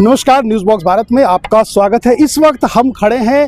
नमस्कार, news box Bharat में आपका स्वागत है। इस वक्त हम खड़े हैं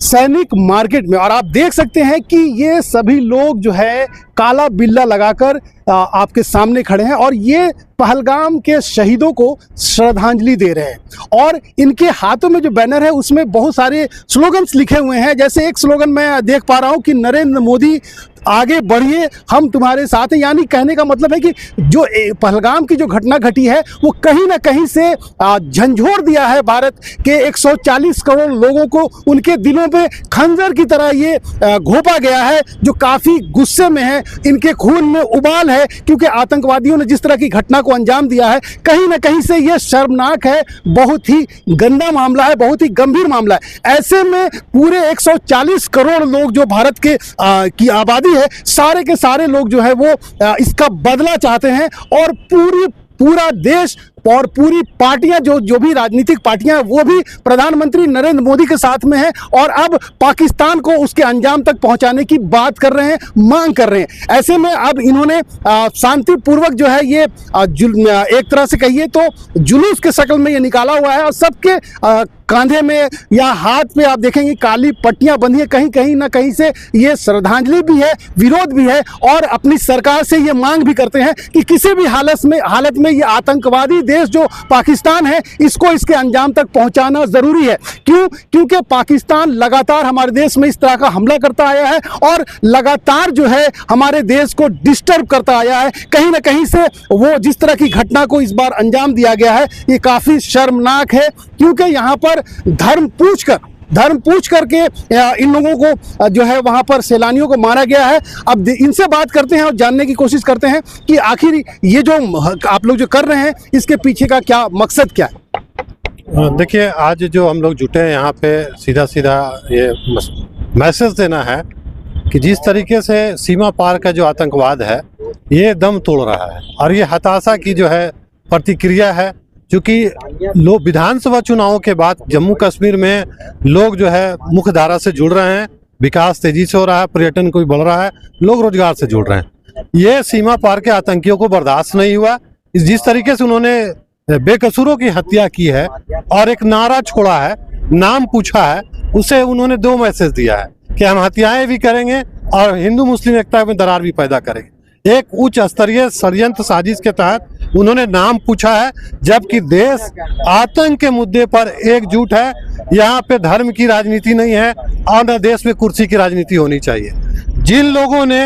सैनिक मार्केट में और आप देख सकते हैं कि ये सभी लोग जो है काला बिल्ला लगाकर आपके सामने खड़े हैं और ये पहलगाम के शहीदों को श्रद्धांजलि दे रहे हैं। और इनके हाथों में जो बैनर है उसमें बहुत सारे स्लोगन्स लिखे हुए हैं। जैसे एक स्लोगन मैं देख पा रहा हूँ कि नरेंद्र मोदी आगे बढ़िए, हम तुम्हारे साथ हैं। यानी कहने का मतलब है कि जो पहलगाम की जो घटना घटी है वो कहीं ना कहीं से झंझोर दिया है भारत के 140 करोड़ लोगों को। उनके दिलों पे खंजर की तरह ये घोंपा गया है, जो काफ़ी गुस्से में है, इनके खून में उबाल है, क्योंकि आतंकवादियों ने जिस तरह की घटना को अंजाम दिया है कहीं ना कहीं से ये शर्मनाक है। बहुत ही गंदा मामला है, बहुत ही गंभीर मामला है। ऐसे में पूरे 140 करोड़ लोग जो भारत के की आबादी है, सारे के सारे लोग जो है वो इसका बदला चाहते हैं। और पूरा देश और पूरी पार्टियां जो भी राजनीतिक पार्टियां वो भी प्रधानमंत्री नरेंद्र मोदी के साथ में हैं और अब पाकिस्तान को उसके अंजाम तक पहुंचाने की बात कर रहे हैं, मांग कर रहे हैं। ऐसे में अब इन्होंने शांतिपूर्वक जो है ये एक तरह से कहिए तो जुलूस के शक्ल में ये निकाला हुआ है और सबके कांधे में या हाथ पे आप देखेंगे काली पट्टियां बंधी है। कहीं कहीं ना कहीं से ये श्रद्धांजलि भी है, विरोध भी है और अपनी सरकार से ये मांग भी करते हैं कि किसी भी हालत में ये आतंकवादी देश जो पाकिस्तान है इसको इसके अंजाम तक पहुंचाना जरूरी है। क्योंकि पाकिस्तान लगातार हमारे देश में इस तरह का हमला करता आया है और लगातार जो है हमारे देश को डिस्टर्ब करता आया है। कहीं ना कहीं से वो जिस तरह की घटना को इस बार अंजाम दिया गया है ये काफी शर्मनाक है, क्योंकि यहाँ पर धर्म पूछ करके इन लोगों को जो है वहां पर सैलानियों को मारा गया है। अब इनसे बात करते हैं और जानने की कोशिश करते हैं कि आखिर ये जो आप लोग जो कर रहे हैं इसके पीछे का क्या मकसद क्या है। देखिए, आज जो हम लोग जुटे हैं यहाँ पे सीधा ये मैसेज देना है कि जिस तरीके से सीमा पार का जो आतंकवाद है ये दम तोड़ रहा है और ये हताशा की जो है प्रतिक्रिया है। क्योंकि लोग विधानसभा चुनावों के बाद जम्मू कश्मीर में लोग जो है मुख्य धारा से जुड़ रहे हैं, विकास तेजी से हो रहा है, पर्यटन को भी बढ़ रहा है, लोग रोजगार से जुड़ रहे हैं। ये सीमा पार के आतंकियों को बर्दाश्त नहीं हुआ। जिस तरीके से उन्होंने बेकसूरों की हत्या की है और एक नारा छोड़ा है, नाम पूछा है, उसे उन्होंने दो मैसेज दिया है कि हम हत्याएं भी करेंगे और हिंदू मुस्लिम एकता में दरार भी पैदा करेंगे। एक उच्च स्तरीय षड्यंत्र साजिश के तहत उन्होंने नाम पूछा है, जबकि देश आतंक के मुद्दे पर एकजुट है। यहाँ पे धर्म की राजनीति नहीं है और न देश में कुर्सी की राजनीति होनी चाहिए। जिन लोगों ने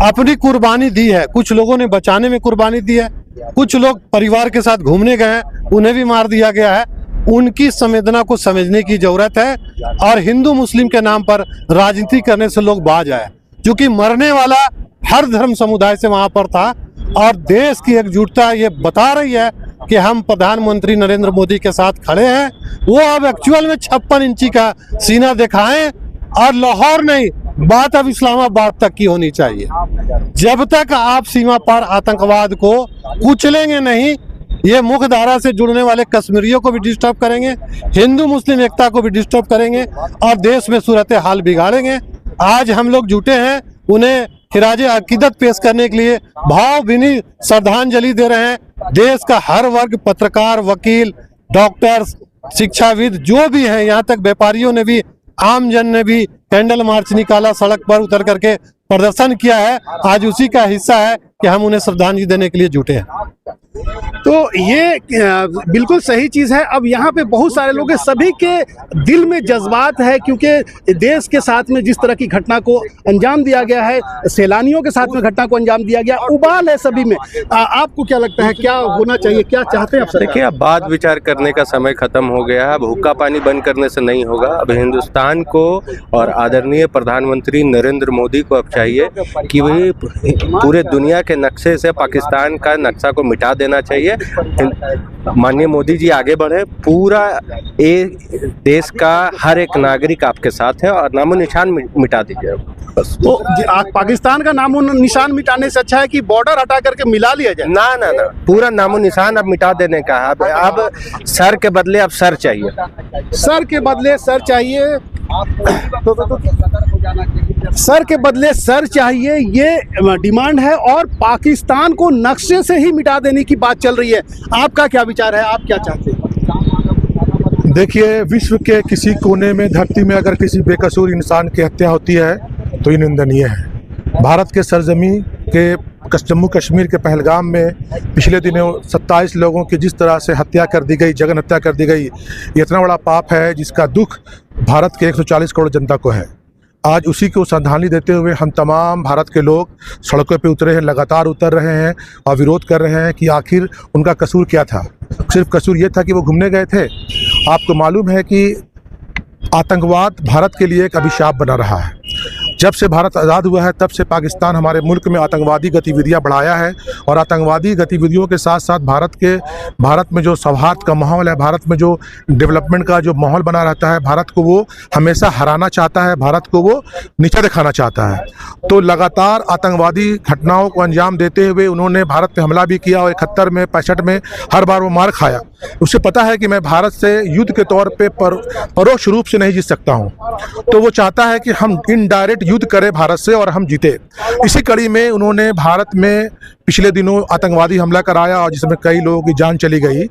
अपनी कुर्बानी दी है, कुछ लोगों ने बचाने में कुर्बानी दी है, कुछ लोग परिवार के साथ घूमने गए हैं, उन्हें भी मार दिया गया है। उनकी संवेदना को समझने की जरूरत है और हिंदू मुस्लिम के नाम पर राजनीति करने से लोग बाज आए, क्योंकि मरने वाला हर धर्म समुदाय से वहां पर था। और देश की एकजुटता ये बता रही है कि हम प्रधानमंत्री नरेंद्र मोदी के साथ खड़े हैं। वो अब एक्चुअल में 56 इंची का सीना दिखाएं और लाहौर नहीं, बात अब इस्लामाबाद तक की होनी चाहिए। जब तक आप सीमा पार आतंकवाद को कुचलेंगे नहीं, ये मुख्य धारा से जुड़ने वाले कश्मीरियों को भी डिस्टर्ब करेंगे, हिंदू मुस्लिम एकता को भी डिस्टर्ब करेंगे और देश में सूरत हाल बिगाड़ेंगे। आज हम लोग जुटे हैं उन्हें खिराजे अकीदत पेश करने के लिए, भावभीनी श्रद्धांजलि दे रहे हैं। देश का हर वर्ग, पत्रकार, वकील, डॉक्टर्स, शिक्षाविद जो भी हैं, यहाँ तक व्यापारियों ने भी, आम जन ने भी कैंडल मार्च निकाला, सड़क पर उतर करके प्रदर्शन किया है। आज उसी का हिस्सा है कि हम उन्हें श्रद्धांजलि देने के लिए जुटे हैं। तो ये बिल्कुल सही चीज़ है। अब यहाँ पे बहुत सारे लोग हैं, सभी के दिल में जज्बात है, क्योंकि देश के साथ में जिस तरह की घटना को अंजाम दिया गया है, सैलानियों के साथ में घटना को अंजाम दिया गया, उबाल है सभी में। आपको क्या लगता है क्या होना चाहिए, क्या चाहते हैं आप? देखिए, अब बात विचार करने का समय खत्म हो गया है। अब हुक्का पानी बंद करने से नहीं होगा। अब हिंदुस्तान को और आदरणीय प्रधानमंत्री नरेंद्र मोदी को अब चाहिए कि वही पूरे दुनिया के नक्शे से पाकिस्तान का नक्शा को मिटा देना चाहिए। माननीय मोदी जी आगे बढ़े, पूरा देश का हर एक नागरिक आपके साथ है और नामो निशान मिटा दीजिए। तो पाकिस्तान का नामो निशान मिटाने से अच्छा है कि बॉर्डर हटा करके मिला लिया जाए। ना, पूरा नामो निशान अब मिटा देने का है। अब सर के बदले अब सर चाहिए, सर के बदले सर चाहिए, सर के बदले सर चाहिए, ये डिमांड है और पाकिस्तान को नक्शे से ही मिटा देने की बात चल रही है। आपका क्या विचार है, आप क्या चाहते हैं? देखिए, विश्व के किसी कोने में धरती में अगर किसी बेकसूर इंसान की हत्या होती है तो ये निंदनीय है। भारत के सरजमी के जम्मू कश्मीर के पहलगाम में पिछले दिनों 27 लोगों की जिस तरह से हत्या कर दी गई, जघन्य हत्या कर दी गई, ये इतना बड़ा पाप है जिसका दुख भारत के 140 करोड़ जनता को है। आज उसी को श्रद्धांजलि देते हुए हम तमाम भारत के लोग सड़कों पे उतरे हैं, लगातार उतर रहे हैं और विरोध कर रहे हैं कि आखिर उनका कसूर क्या था। सिर्फ कसूर ये था कि वो घूमने गए थे। आपको मालूम है कि आतंकवाद भारत के लिए एक अभिशाप बना रहा है। जब से भारत आज़ाद हुआ है तब से पाकिस्तान हमारे मुल्क में आतंकवादी गतिविधियां बढ़ाया है और आतंकवादी गतिविधियों के साथ साथ भारत में जो सौहार्द का माहौल है, भारत में जो डेवलपमेंट का जो माहौल बना रहता है, भारत को वो हमेशा हराना चाहता है, भारत को वो नीचा दिखाना चाहता है। तो लगातार आतंकवादी घटनाओं को अंजाम देते हुए उन्होंने भारत पर हमला भी किया और 71 में 65 में हर बार वो मार खाया। उसे पता है कि मैं भारत से युद्ध के तौर पे परोक्ष रूप से नहीं जीत सकता हूं, तो वो चाहता है कि हम इनडायरेक्ट युद्ध करें भारत से और हम जीते। इसी कड़ी में उन्होंने भारत में पिछले दिनों आतंकवादी हमला कराया और जिसमें कई लोगों की जान चली गई।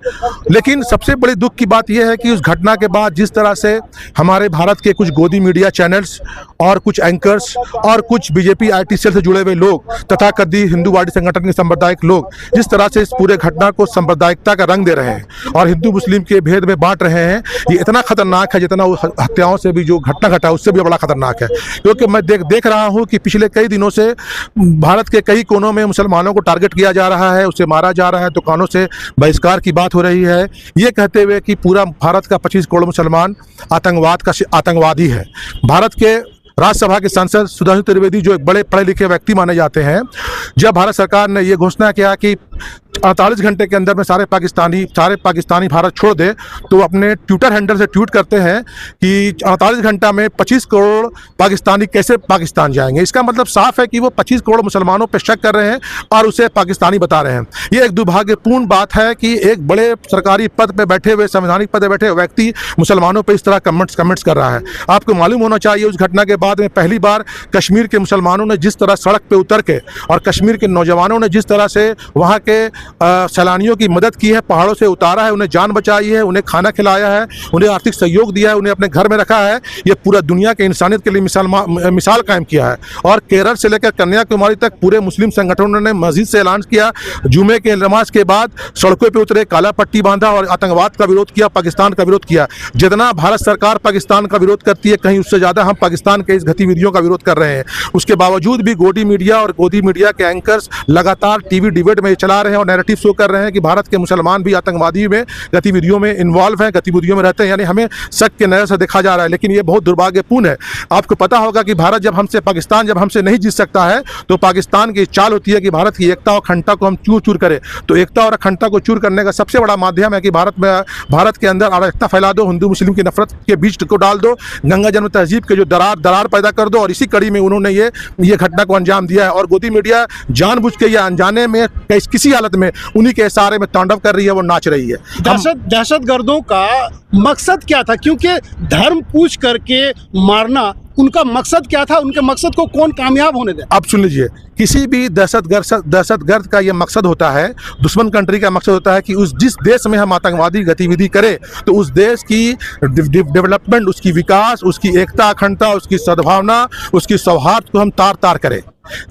लेकिन सबसे बड़ी दुख की बात यह है कि उस घटना के बाद जिस तरह से हमारे भारत के कुछ गोदी मीडिया चैनल्स और कुछ एंकर्स और कुछ बीजेपी IT सेल से जुड़े हुए लोग तथा कद्दी हिंदूवादी संगठन के सांप्रदायिक लोग जिस तरह से इस पूरे घटना को सांप्रदायिकता का रंग दे रहे हैं और हिंदू मुस्लिम के भेद में बांट रहे हैं, ये इतना खतरनाक है जितना हत्याओं से भी जो घटना घटा उससे भी बड़ा खतरनाक है। क्योंकि मैं देख रहा हूँ कि पिछले कई दिनों से भारत के कई कोनों में मुसलमानों को टारगेट किया जा रहा है, उसे मारा जा रहा है, दुकानों से बहिष्कार की बात हो रही है, ये कहते हुए कि पूरा भारत का 25 करोड़ मुसलमान आतंकवादी है। भारत के राज्यसभा के सांसद सुधांशु त्रिवेदी जो एक बड़े पढ़े लिखे व्यक्ति माने जाते हैं, जब भारत सरकार ने ये घोषणा किया कि 48 घंटे के अंदर में सारे पाकिस्तानी भारत छोड़ दे, तो अपने ट्विटर हैंडल से ट्वीट करते हैं कि 48 घंटा में 25 करोड़ पाकिस्तानी कैसे पाकिस्तान जाएंगे। इसका मतलब साफ है कि वो 25 करोड़ मुसलमानों पर शक कर रहे हैं और उसे पाकिस्तानी बता रहे हैं। ये एक दुर्भाग्यपूर्ण बात है कि एक बड़े सरकारी पद पर बैठे हुए, संवैधानिक पद पर बैठे हुए व्यक्ति मुसलमानों पर इस तरह कमेंट्स कर रहा है। आपको मालूम होना चाहिए उस घटना के बाद में पहली बार कश्मीर के मुसलमानों ने जिस तरह सड़क पे उतर के और कश्मीर के नौजवानों ने जिस तरह से वहाँ के सैलानियों की मदद की है, पहाड़ों से उतारा है, उन्हें जान बचाई है, उन्हें खाना खिलाया है, उन्हें आर्थिक सहयोग दिया है, उन्हें अपने घर में रखा है, ये पूरा दुनिया के इंसानियत के लिए मिसाल कायम किया है। और केरल से लेकर कन्याकुमारी तक पूरे मुस्लिम संगठनों ने मस्जिद से ऐलान किया, जुमे के नमाज के बाद सड़कों पर उतरे, काला पट्टी बांधा और आतंकवाद का विरोध किया, पाकिस्तान का विरोध किया। जितना भारत सरकार पाकिस्तान का विरोध करती है, कहीं उससे ज़्यादा हम पाकिस्तान के इस गतिविधियों का विरोध कर रहे हैं। उसके बावजूद भी गोदी मीडिया के एंकर्स लगातार टीवी डिबेट में चला रहे हैं और नैरेटिव शो कर रहे हैं कि भारत के मुसलमान भी आतंकवादी में गतिविधियों में इन्वॉल्व हैं, गतिविधियों में रहते हैं, यानी हमें शक के नजर से देखा जा रहा है। लेकिन ये बहुत दुर्भाग्यपूर्ण है। आपको पता होगा कि पाकिस्तान जब हमसे नहीं जीत सकता है तो पाकिस्तान की चाल होती है कि भारत की एकता और अखंडता को हम चूर करें। तो एकता और अखंडता को चूर करने का सबसे बड़ा माध्यम है कि भारत के अंदर अराजकता फैला दो, हिंदू मुस्लिम की नफरत के बीज को डाल दो, गंगा जमुना तहजीब के जो दरार पैदा कर दो। और इसी कड़ी में उन्होंने ये घटना को अंजाम दिया है और गोदी मीडिया जानबूझ के या अनजाने में किसी हालत में उन्हीं के इशारे में तांडव कर रही है, वो नाच रही है। दहशतगर्दों का मकसद क्या था? क्योंकि धर्म पूछ करके मारना उनका मकसद क्या था? उनके मकसद को कौन कामयाब होने दे? आप सुन लीजिए, किसी भी दहशतगर्द का ये मकसद होता है, दुश्मन कंट्री का मकसद होता है कि जिस देश में हम आतंकवादी गतिविधि करें तो उस देश की डेवलपमेंट, उसकी विकास, उसकी एकता अखंडता, उसकी सद्भावना, उसकी सौहार्द को हम तार करें।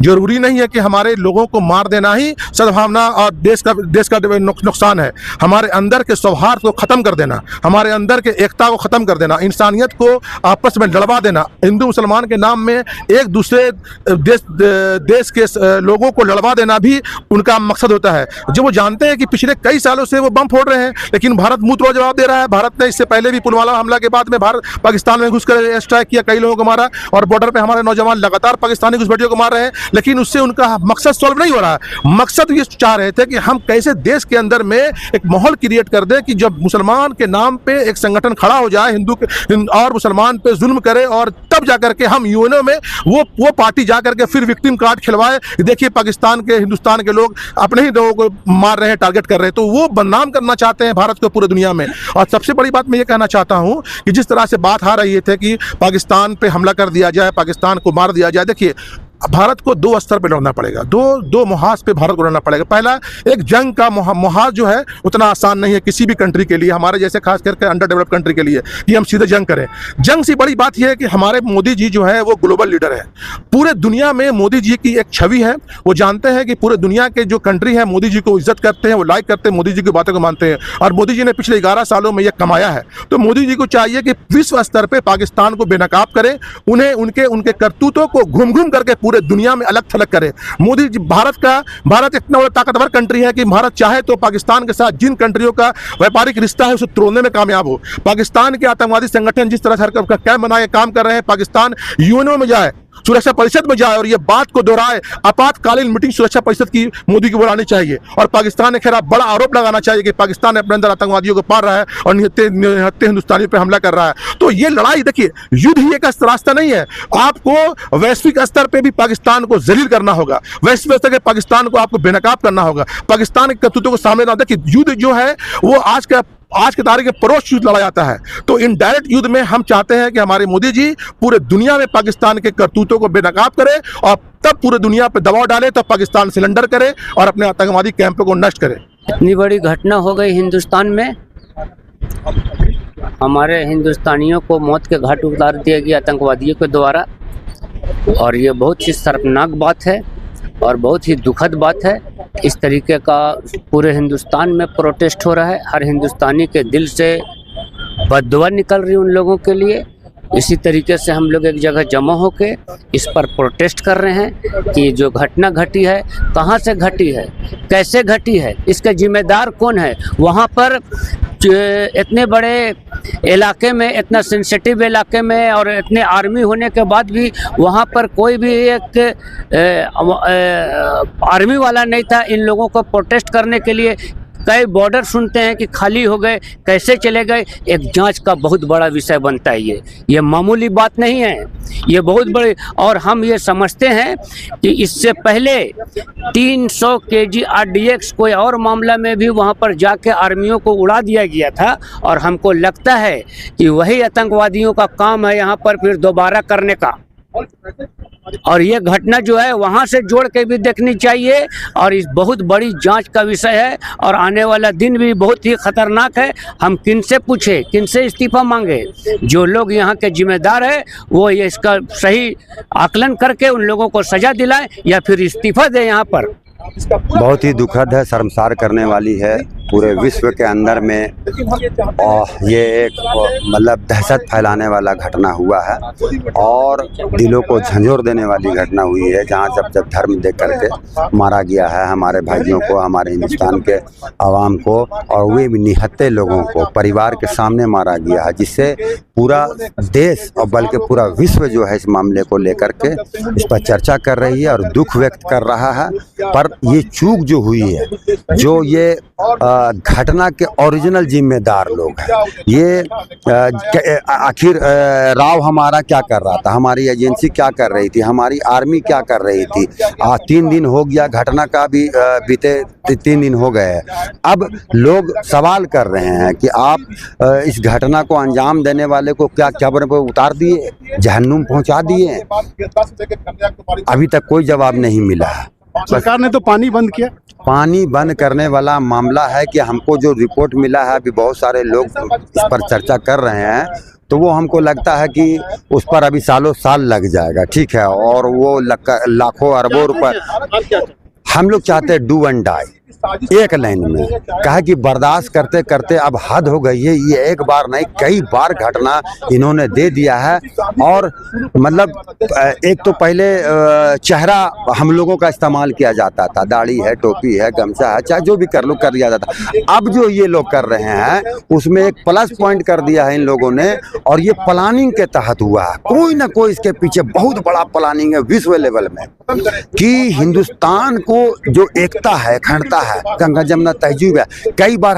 जरूरी नहीं है कि हमारे लोगों को मार देना ही सद्भावना और देश का नुकसान है। हमारे अंदर के सौहार्द को खत्म कर देना, हमारे अंदर के एकता को खत्म कर देना, इंसानियत को आपस में लड़वा देना, हिंदू मुसलमान के नाम में एक दूसरे देश के लोगों को लड़वा देना भी उनका मकसद होता है। जब वो जानते हैं कि पिछले कई सालों से वो बम फोड़ रहे हैं, लेकिन भारत मुंह तोड़ जवाब दे रहा है। भारत ने इससे पहले भी पुलवामा हमला के बाद में पाकिस्तान में घुसकर एयर स्ट्राइक किया, कई लोगों को मारा और बॉर्डर पे हमारे नौजवान लगातार पाकिस्तानी घुसपैठियों को मार रहे हैं, लेकिन उससे उनका मकसद सॉल्व नहीं हो रहा है। मकसद ये चाह रहे थे कि हम कैसे देश के अंदर में एक माहौल क्रिएट कर दे कि जब मुसलमान के नाम पे एक संगठन खड़ा हो जाए, हिंदू और मुसलमान पे जुल्म करे, और तब जाकर के हम यूएनओ में वो पार्टी जाकर के फिर विक्टिम कार्ड खिलवाए, देखिए पाकिस्तान के, हिंदुस्तान के लोग अपने ही लोगों को मार रहे हैं, टारगेट कर रहे हैं। तो वो बदनाम करना चाहते हैं भारत को पूरी दुनिया में। और सबसे बड़ी बात मैं ये कहना चाहता हूं कि जिस तरह से बात आ रही थी कि पाकिस्तान पे हमला कर दिया जाए, पाकिस्तान को मार दिया जाए, देखिए भारत को दो स्तर पे लड़ना पड़ेगा, दो मुहाज पे भारत को लड़ना पड़ेगा। पहला, एक जंग का मुहाज जो है उतना आसान नहीं है किसी भी कंट्री के लिए, हमारे जैसे खास करके अंडर डेवलप कंट्री के लिए, कि हम सीधे जंग करें। जंग से बड़ी बात यह है कि हमारे मोदी जी जो है वो ग्लोबल लीडर है। पूरे दुनिया में मोदी जी की एक छवि है, वो जानते हैं कि पूरे दुनिया के जो कंट्री है मोदी जी को इज्जत करते हैं, वो लाइक करते हैं, मोदी जी की बातों को मानते हैं, और मोदी जी ने पिछले 11 सालों में यह कमाया है। तो मोदी जी को चाहिए कि विश्व स्तर पर पाकिस्तान को बेनकाब करें, उन्हें उनके करतूतों को घूम घूम करके पूरे दुनिया में अलग थलग करे। मोदी जी, भारत इतना बड़ा ताकतवर कंट्री है कि भारत चाहे तो पाकिस्तान के साथ जिन कंट्रियों का व्यापारिक रिश्ता है उसे तोड़ने में कामयाब हो। पाकिस्तान के आतंकवादी संगठन जिस तरह से कैंप बना के काम कर रहे हैं, पाकिस्तान यूएनओ में जाए, सुरक्षा परिषद में जाए और ये बात को दोहराए, आपातकालीन मीटिंग सुरक्षा परिषद की मोदी को बुलानी चाहिए, और पाकिस्तान के खिलाफ बड़ा आरोप लगाना चाहिए कि पाकिस्तान अपने अंदर आतंकवादियों को पाल रहा है और निहत्थे हिंदुस्तानियों पर हमला कर रहा है। तो ये लड़ाई, देखिए, युद्ध ही एक रास्ता नहीं है, आपको वैश्विक स्तर पे भी पाकिस्तान को जलील करना होगा, वैश्विक स्तर के पाकिस्तान को आपको बेनकाब करना होगा, पाकिस्तान के करतूतों को सामने लाना। देखिए, युद्ध जो है वो आज के तारीख में परोक्ष युद्ध लड़ा जाता है, तो इनडायरेक्ट युद्ध में हम चाहते हैं कि हमारे मोदी जी पूरे दुनिया में पाकिस्तान के करतूतों को बेनकाब करें, और तब पूरे दुनिया पर दबाव डाले, तब पाकिस्तान सिलेंडर करे और अपने आतंकवादी कैंपों को नष्ट करे। इतनी बड़ी घटना हो गई हिंदुस्तान में, हमारे हिंदुस्तानियों को मौत के घाट उतार दिया गया आतंकवादियों के द्वारा, और ये बहुत ही शर्मनाक बात है और बहुत ही दुखद बात है। इस तरीके का पूरे हिंदुस्तान में प्रोटेस्ट हो रहा है, हर हिंदुस्तानी के दिल से बद्दुआ निकल रही उन लोगों के लिए। इसी तरीके से हम लोग एक जगह जमा होकर इस पर प्रोटेस्ट कर रहे हैं कि जो घटना घटी है, कहाँ से घटी है, कैसे घटी है, इसका जिम्मेदार कौन है। वहाँ पर इतने बड़े इलाके में, इतना सेंसिटिव इलाके में, और इतने आर्मी होने के बाद भी वहाँ पर कोई भी एक आर्मी वाला नहीं था इन लोगों को प्रोटेस्ट करने के लिए। कई बॉर्डर सुनते हैं कि खाली हो गए, कैसे चले गए, एक जांच का बहुत बड़ा विषय बनता है। ये मामूली बात नहीं है, ये बहुत बड़ी। और हम ये समझते हैं कि इससे पहले 300 kg RDX कोई और मामला में भी वहाँ पर जाके आर्मियों को उड़ा दिया गया था, और हमको लगता है कि वही आतंकवादियों का काम है यहाँ पर फिर दोबारा करने का। और ये घटना जो है वहाँ से जोड़ के भी देखनी चाहिए, और इस बहुत बड़ी जांच का विषय है, और आने वाला दिन भी बहुत ही खतरनाक है। हम किनसे पूछे, किनसे इस्तीफा मांगे? जो लोग यहाँ के जिम्मेदार है वो ये इसका सही आकलन करके उन लोगों को सजा दिलाएं या फिर इस्तीफा दें यहाँ पर। बहुत ही दुखद है, शर्मसार करने वाली है पूरे विश्व के अंदर में, और ये एक मतलब दहशत फैलाने वाला घटना हुआ है और दिलों को झंझोर देने वाली घटना हुई है, जहाँ जब धर्म देख करके मारा गया है हमारे भाइयों को, हमारे हिंदुस्तान के आवाम को, और वे भी निहत्थे लोगों को परिवार के सामने मारा गया है, जिससे पूरा देश और बल्कि पूरा विश्व जो है इस मामले को लेकर के इस पर चर्चा कर रही है और दुख व्यक्त कर रहा है। पर ये चूक जो हुई है, जो ये घटना के ओरिजिनल जिम्मेदार लोग हैं, ये आखिर राव हमारा क्या कर रहा था, हमारी एजेंसी क्या कर रही थी, हमारी आर्मी क्या कर रही थी। 3 दिन हो गया घटना का भी, बीते 3 दिन हो गए। अब लोग सवाल कर रहे हैं कि आप इस घटना को अंजाम देने वाले को क्या कब्र पर उतार दिए, जहन्नुम पहुंचा दिए। अभी तक कोई जवाब नहीं मिला है। सरकार ने तो पानी बंद किया। पानी बंद करने वाला मामला है कि हमको जो रिपोर्ट मिला है, अभी बहुत सारे लोग इस पर चर्चा कर रहे हैं, तो वो हमको लगता है कि उस पर अभी सालों साल लग जाएगा, ठीक है, और वो लाखों अरबों रुपए। हम लोग चाहते हैं डू एंड डाई एक लाइन में, कहा कि बर्दाश्त करते करते अब हद हो गई है। ये एक बार नहीं, कई बार घटना इन्होंने दे दिया है। और मतलब एक तो पहले चेहरा हम लोगों का इस्तेमाल किया जाता था, दाढ़ी है, टोपी है, गमछा है, चाहे जो भी कर लो कर दिया जाता। अब जो ये लोग कर रहे हैं उसमें एक प्लस पॉइंट कर दिया है इन लोगों ने, और ये प्लानिंग के तहत हुआ है। कोई ना कोई इसके पीछे बहुत बड़ा प्लानिंग है विश्व लेवल में, कि हिंदुस्तान को जो एकता है, अखंडता है, गंगा जमुना तहजीब है, कई बार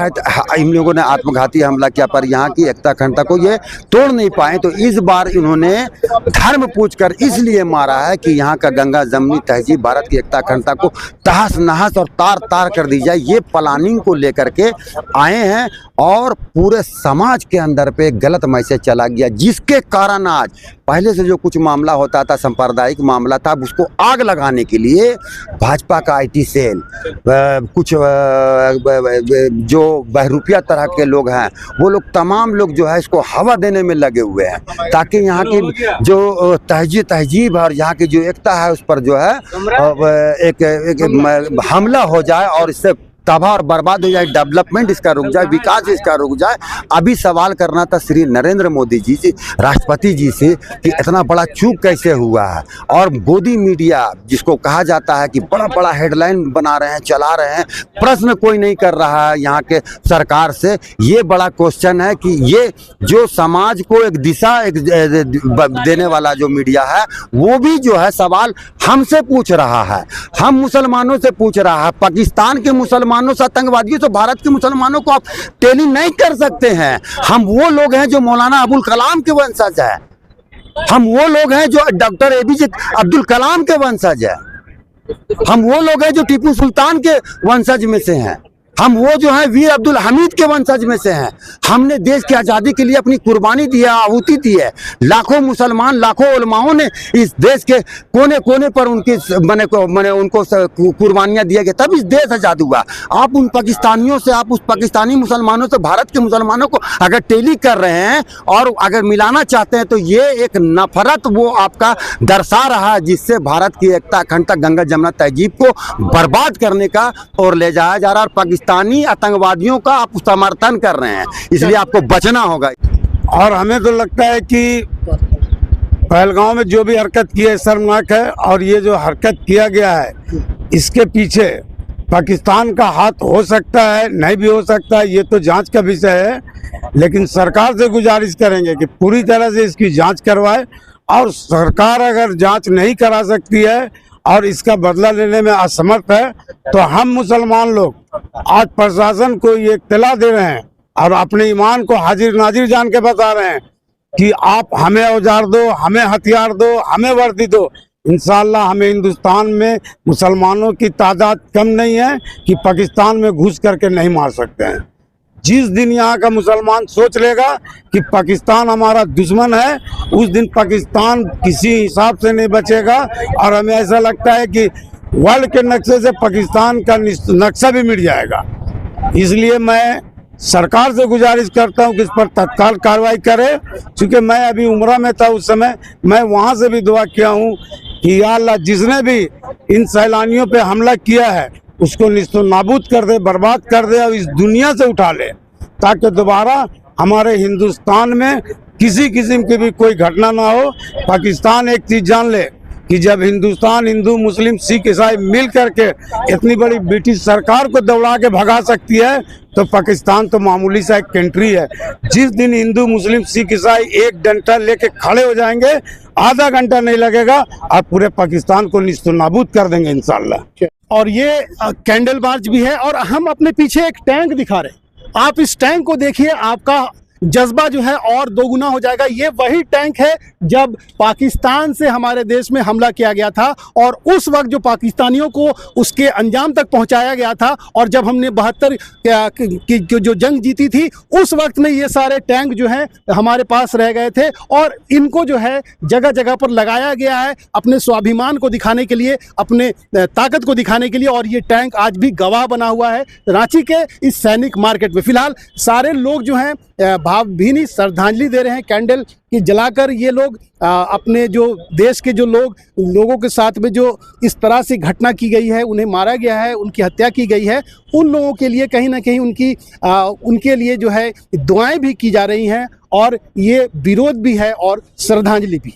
इन लोगों ने आत्मघाती हमला किया, पर यहाँ की एकता अखंडता को ये तोड़ नहीं पाए। तो इस बार इन्होंने धर्म पूछकर इसलिए मारा है कि यहाँ का गंगा जमुनी तहजीब, भारत की एकता अखंडता को तहस नहस और तार तार कर दी जाए, ये प्लानिंग को लेकर के आए हैं। और पूरे समाज के अंदर पे गलत मैसेज चला गया, जिसके कारण आज पहले से जो कुछ मामला होता था, सांप्रदायिक मामला था, उसको आग लगाने के लिए भाजपा का IT सेल, कुछ जो बहरूपिया तरह के लोग हैं, वो लोग तमाम लोग जो है इसको हवा देने में लगे हुए हैं, ताकि यहाँ की जो तहजीब और यहाँ की जो एकता है उस पर जो है एक हमला हो जाए और इससे तबाह और बर्बाद हो जाए, डेवलपमेंट इसका रुक जाए, विकास इसका रुक जाए। अभी सवाल करना था श्री नरेंद्र मोदी जी से, राष्ट्रपति जी से, कि इतना बड़ा चूक कैसे हुआ है। और गोदी मीडिया जिसको कहा जाता है कि बड़ा बड़ा हेडलाइन बना रहे हैं, चला रहे हैं, प्रश्न कोई नहीं कर रहा है यहाँ के सरकार से। ये बड़ा क्वेश्चन है कि ये जो समाज को एक दिशा देने वाला जो मीडिया है, वो भी जो है सवाल हमसे पूछ रहा है, हम मुसलमानों से पूछ रहा है। पाकिस्तान के मुसलमानों से, आतंकवादियों से भारत के मुसलमानों को आप टेली नहीं कर सकते हैं। हम वो लोग हैं जो मौलाना अबुल कलाम के वंशज है, हम वो लोग हैं जो डॉक्टर APJ अब्दुल कलाम के वंशज है, हम वो लोग हैं जो टीपू सुल्तान के वंशज में से हैं, हम वो जो है वीर अब्दुल हमीद के वंशज में से हैं। हमने देश की आज़ादी के लिए अपनी कुर्बानी दी है, आहुति दी है। लाखों मुसलमान, लाखों उलमाओं ने इस देश के कोने कोने पर उनकी उनको कुर्बानियाँ दिया गया, तब इस देश आज़ाद हुआ। आप उन पाकिस्तानियों से, आप उस पाकिस्तानी मुसलमानों से भारत के मुसलमानों को अगर टेली कर रहे हैं और अगर मिलाना चाहते हैं, तो ये एक नफरत वो आपका दर्शा रहा है, जिससे भारत की एकता, अखंडता, गंगा जमुना तहजीब को बर्बाद करने का और ले जाया जा रहा है। और पाकिस्तानी आतंकवादियों का आप समर्थन कर रहे हैं, इसलिए आपको बचना होगा। और हमें तो लगता है कि पहलगांव में जो भी हरकत की है शर्मनाक है, और ये जो हरकत किया गया है इसके पीछे पाकिस्तान का हाथ हो सकता है, नहीं भी हो सकता है, ये तो जांच का विषय है। लेकिन सरकार से गुजारिश करेंगे कि पूरी तरह से इसकी जांच करवाए, और सरकार अगर जांच नहीं करा सकती है और इसका बदला लेने में असमर्थ है, तो हम मुसलमान लोग आज प्रशासन को ये इत्तला दे रहे हैं और अपने ईमान को हाजिर नाजिर जान के बता रहे हैं कि आप हमें औजार दो, हमें हथियार दो, हमें वर्दी दो। इंशाअल्लाह हमें हिंदुस्तान में मुसलमानों की तादाद कम नहीं है कि पाकिस्तान में घुस करके नहीं मार सकते हैं। जिस दिन यहाँ का मुसलमान सोच लेगा कि पाकिस्तान हमारा दुश्मन है, उस दिन पाकिस्तान किसी हिसाब से नहीं बचेगा। और हमें ऐसा लगता है कि वर्ल्ड के नक्शे से पाकिस्तान का नक्शा भी मिट जाएगा। इसलिए मैं सरकार से गुजारिश करता हूँ कि इस पर तत्काल कार्रवाई करे। क्योंकि मैं अभी उम्रा में था उस समय, मैं वहाँ से भी दुआ किया हूँ कि या अल्लाह जिसने भी इन सैलानियों पे हमला किया है उसको निस्तो नाबूद कर दे, बर्बाद कर दे और इस दुनिया से उठा ले, ताकि दोबारा हमारे हिंदुस्तान में किसी किस्म की भी कोई घटना ना हो। पाकिस्तान एक चीज़ जान ले कि जब हिंदुस्तान हिंदू मुस्लिम सिख ईसाई मिल करके इतनी बड़ी ब्रिटिश सरकार को दौड़ा के भगा सकती है, तो पाकिस्तान तो मामूली सा एक कंट्री है। जिस दिन हिंदू मुस्लिम सिख ईसाई एक डंडा लेके खड़े हो जाएंगे, आधा घंटा नहीं लगेगा और पूरे पाकिस्तान को निस्तो नाबूद कर देंगे इंशाल्लाह। और ये कैंडल मार्च भी है, और हम अपने पीछे एक टैंक दिखा रहे हैं। आप इस टैंक को देखिए, आपका जज्बा जो है और दोगुना हो जाएगा। ये वही टैंक है जब पाकिस्तान से हमारे देश में हमला किया गया था, और उस वक्त जो पाकिस्तानियों को उसके अंजाम तक पहुंचाया गया था, और जब हमने 72 की जो जंग जीती थी, उस वक्त में ये सारे टैंक जो हैं हमारे पास रह गए थे, और इनको जो है जगह जगह पर लगाया गया है अपने स्वाभिमान को दिखाने के लिए, अपने ताकत को दिखाने के लिए। और ये टैंक आज भी गवाह बना हुआ है रांची के इस सैनिक मार्केट में। फिलहाल सारे लोग जो हैं भावभीनी श्रद्धांजलि दे रहे हैं, कैंडल की जलाकर। ये लोग अपने जो देश के जो लोगों के साथ में जो इस तरह से घटना की गई है, उन्हें मारा गया है, उनकी हत्या की गई है, उन लोगों के लिए कहीं ना कहीं उनके लिए जो है दुआएं भी की जा रही हैं, और ये विरोध भी है और श्रद्धांजलि भी।